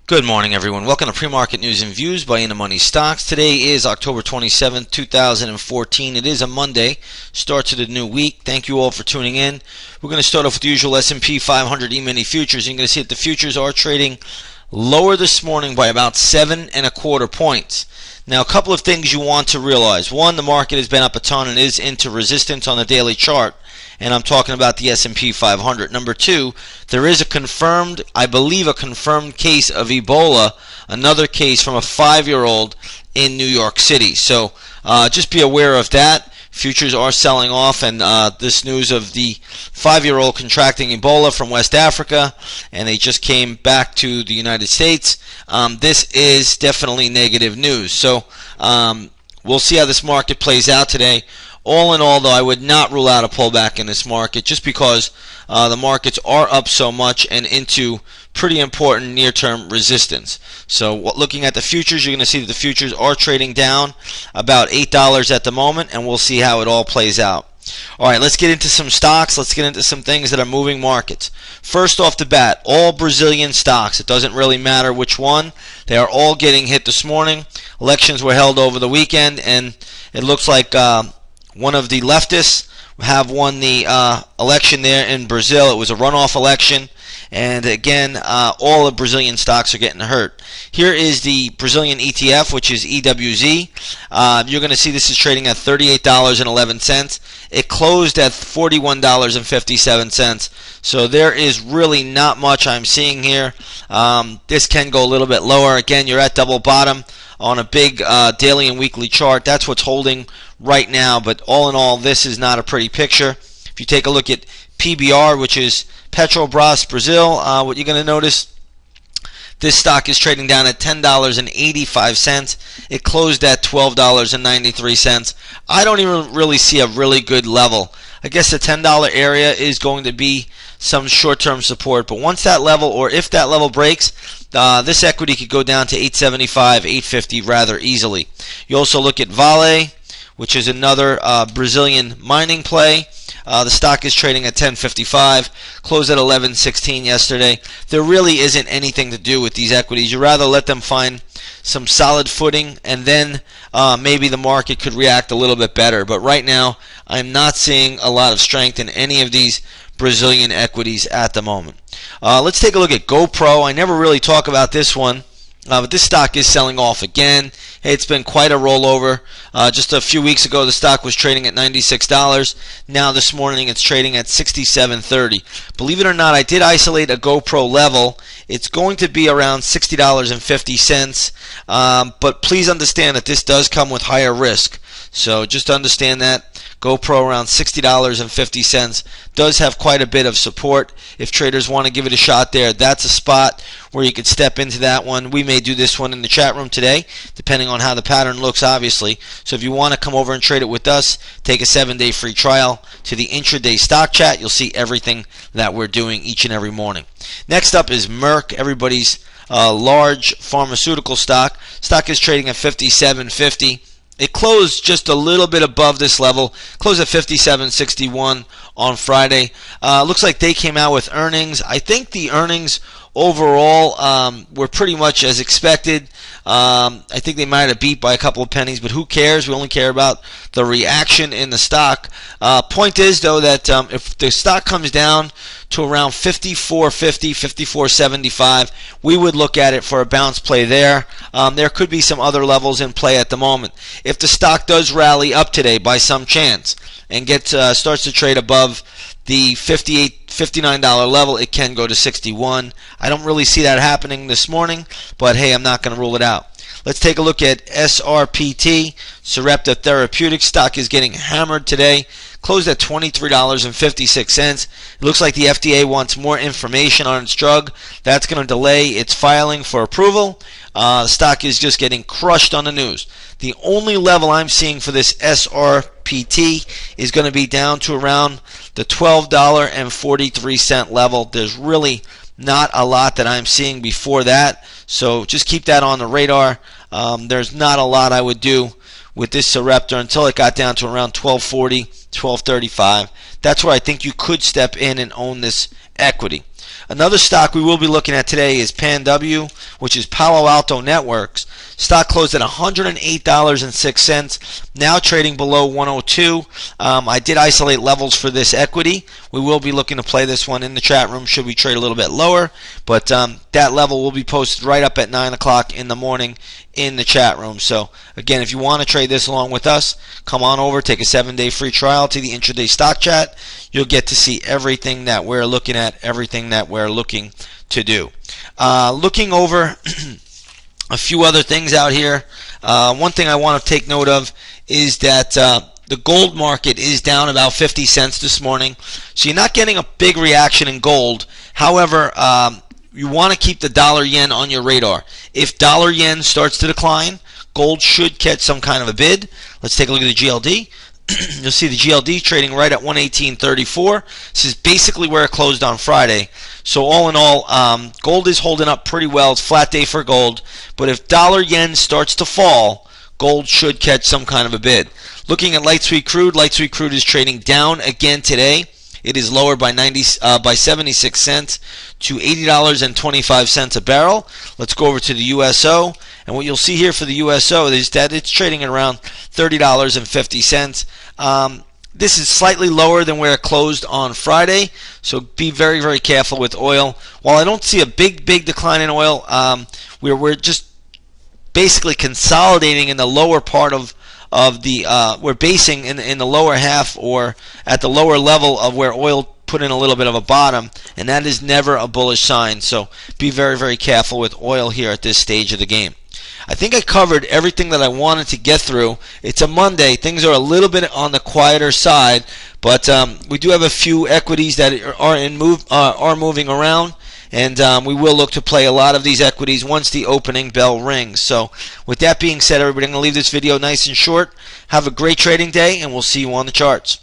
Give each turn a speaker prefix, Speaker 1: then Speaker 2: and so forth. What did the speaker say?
Speaker 1: Good morning, everyone. Welcome to Pre-Market News and Views by In the Money Stocks. Today is October 27th, 2014. It is a Monday, start to the new week. Thank you all for tuning in. We're going to start off with the usual S&P 500 E-mini futures. You're going to see that the futures are trading lower this morning by about 7.25 points. Now, a couple of things you want to realize. One, the market has been up a ton and is into resistance on the daily chart, and I'm talking about the S&P 500. Number two, there is I believe a confirmed case of Ebola, another case from a 5-year-old in New York City. So just be aware of that. Futures are selling off, and this news of the 5-year-old contracting Ebola from West Africa, and they just came back to the United States. This is definitely negative news. So we'll see how this market plays out today. All in all, though, I would not rule out a pullback in this market just because the markets are up so much and into pretty important near-term resistance. So looking at the futures, you're going to see that the futures are trading down about $8 at the moment, and we'll see how it all plays out. All right, let's get into some stocks. Let's get into some things that are moving markets. First off the bat, all Brazilian stocks. It doesn't really matter which one. They are all getting hit this morning. Elections were held over the weekend, and it looks like one of the leftists have won the election there in Brazil. It was a runoff election, and again, all of Brazilian stocks are getting hurt. Here is the Brazilian ETF, which is EWZ. You're going to see this is trading at $38.11. It closed at $41.57. So there is really not much I'm seeing here. This can go a little bit lower. Again, you're at double bottom on a big daily and weekly chart. That's what's holding right now, but all in all, this is not a pretty picture. If you take a look at PBR, which is Petrobras Brazil, what you're going to notice, this stock is trading down at $10.85. It closed at $12.93. I don't even really see a really good level. I guess the $10 area is going to be some short-term support, but once that level, or if that level breaks, this equity could go down to $8.75, $8.50 rather easily. You also look at Vale, which is another Brazilian mining play. The stock is trading at $10.55, closed at $11.16 yesterday. There really isn't anything to do with these equities. You'd rather let them find some solid footing, and then maybe the market could react a little bit better. But right now, I'm not seeing a lot of strength in any of these Brazilian equities at the moment. Let's take a look at GoPro. I never really talk about this one. But this stock is selling off again. Hey, it's been quite a rollover. Just a few weeks ago, the stock was trading at $96. Now this morning, it's trading at $67.30. Believe it or not, I did isolate a GoPro level. It's going to be around $60.50. But please understand that this does come with higher risk. So just understand that. GoPro around $60.50 does have quite a bit of support. If traders want to give it a shot there, that's a spot where you could step into that one. We may do this one in the chat room today, depending on how the pattern looks, obviously. So if you want to come over and trade it with us, take a 7-day free trial to the intraday stock chat. You'll see everything that we're doing each and every morning. Next up is Merck, everybody's large pharmaceutical stock. Stock is trading at $57.50. It closed just a little bit above this level, closed at $57.61 on Friday. Looks like they came out with earnings. I think the earnings overall were pretty much as expected. I think they might have beat by a couple of pennies, but who cares? We only care about the reaction in the stock. Point is, though, that if the stock comes down to around $54.50, $54.75, we would look at it for a bounce play there. There could be some other levels in play at the moment. If the stock does rally up today by some chance and starts to trade above the $59 level, it can go to $61. I don't really see that happening this morning, but hey, I'm not going to rule it out. Let's take a look at SRPT, Sarepta Therapeutics. Stock is getting hammered today. Closed at $23.56. It looks like the FDA wants more information on its drug. That's going to delay its filing for approval. The stock is just getting crushed on the news. The only level I'm seeing for this SRPT is going to be down to around the $12.43 level. There's really not a lot that I'm seeing before that, so just keep that on the radar. There's not a lot I would do with this Sarepta until it got down to around $12.40, $12.35. That's where I think you could step in and own this equity. Another stock we will be looking at today is PANW, which is Palo Alto Networks. Stock closed at $108.06, now trading below 102. I did isolate levels for this equity. We will be looking to play this one in the chat room should we trade a little bit lower, but that level will be posted right up at 9 o'clock in the morning in the chat room. So again, if you want to trade this along with us, come on over, take a 7-day free trial to the intraday stock chat. You'll get to see everything that we're looking at, everything that we're looking to do. Looking over a few other things out here. One thing I want to take note of is that the gold market is down about 50 cents this morning. So you're not getting a big reaction in gold. However, you want to keep the dollar yen on your radar. If dollar yen starts to decline, gold should catch some kind of a bid. Let's take a look at the GLD. You'll see the GLD trading right at 118.34. This is basically where it closed on Friday. So all in all, gold is holding up pretty well. It's a flat day for gold. But if dollar yen starts to fall, gold should catch some kind of a bid. Looking at light sweet crude is trading down again today. It is lower by 76 cents to $80.25 a barrel. Let's go over to the USO. And what you'll see here for the USO is that it's trading at around $30.50. This is slightly lower than where it closed on Friday, so be very, very careful with oil. While I don't see a big decline in oil, we're just basically consolidating in the lower part of the we're basing in the lower half or at the lower level of where oil put in a little bit of a bottom, and that is never a bullish sign. So be very, very careful with oil here at this stage of the game. I think I covered everything that I wanted to get through. It's a Monday. Things are a little bit on the quieter side, but we do have a few equities that are moving around, and we will look to play a lot of these equities once the opening bell rings. So with that being said, everybody, I'm going to leave this video nice and short. Have a great trading day, and we'll see you on the charts.